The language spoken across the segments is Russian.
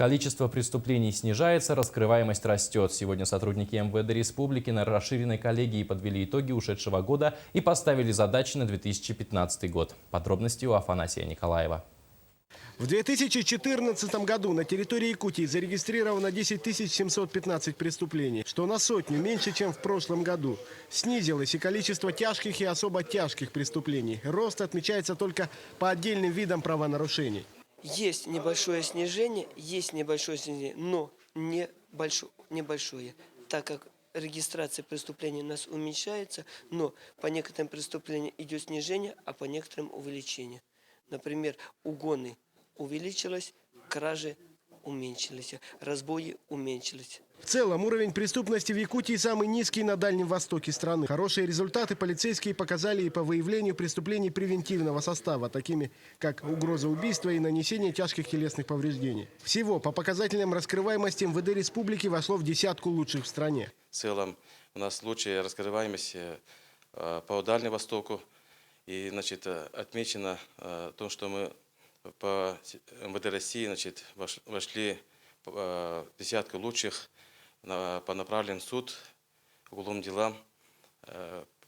Количество преступлений снижается, раскрываемость растет. Сегодня сотрудники МВД Республики на расширенной коллегии подвели итоги ушедшего года и поставили задачи на 2015 год. Подробности у Афанасия Николаева. В 2014 году на территории Якутии зарегистрировано 10 715 преступлений, что на сотню меньше, чем в прошлом году. Снизилось и количество тяжких и особо тяжких преступлений. Рост отмечается только по отдельным видам правонарушений. Есть небольшое снижение, но небольшое, так как регистрация преступлений у нас уменьшается, но по некоторым преступлениям идет снижение, а по некоторым увеличение. Например, угоны увеличилось, кражи уменьшились, разбои уменьшились. В целом уровень преступности в Якутии самый низкий на Дальнем Востоке страны. Хорошие результаты полицейские показали и по выявлению преступлений превентивного состава, такими как угроза убийства и нанесение тяжких телесных повреждений. Всего по показателям раскрываемости МВД Республики вошло в десятку лучших в стране. В целом у нас лучшая раскрываемость по Дальнему Востоку. И отмечено то, что мы по МВД России вошли в десятку лучших по направленным в суд, уголовным делам,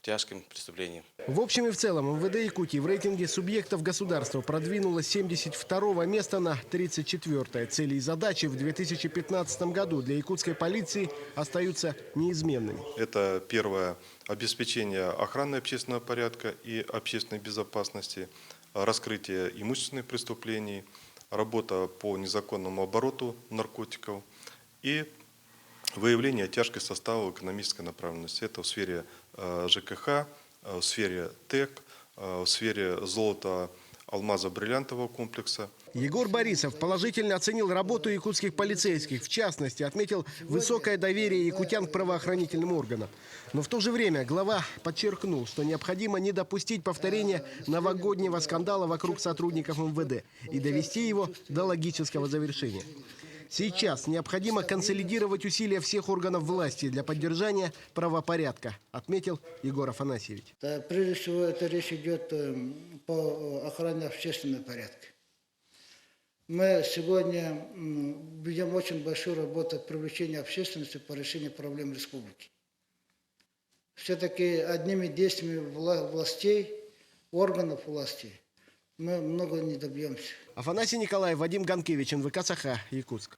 тяжким преступлениям. В общем и в целом МВД Якутии в рейтинге субъектов государства продвинулось с 72-го места на 34-е. Цели и задачи в 2015 году для якутской полиции остаются неизменными. Это первое – обеспечение охраны общественного порядка и общественной безопасности, раскрытие имущественных преступлений, работа по незаконному обороту наркотиков и выявление тяжких составов экономической направленности. Это в сфере ЖКХ, в сфере ТЭК, в сфере золота, алмаза, бриллиантового комплекса. Егор Борисов положительно оценил работу якутских полицейских. В частности, отметил высокое доверие якутян к правоохранительным органам. Но в то же время глава подчеркнул, что необходимо не допустить повторения новогоднего скандала вокруг сотрудников МВД и довести его до логического завершения. Сейчас необходимо консолидировать усилия всех органов власти для поддержания правопорядка, отметил Егор Афанасьевич. Прежде всего, это речь идет по охране общественного порядка. Мы сегодня ведем очень большую работу привлечения общественности по решению проблем республики. Все-таки одними действиями властей, органов власти мы много не добьемся. Афанасий Николаев, Вадим Ганкевич, НВК «Саха», Якутск.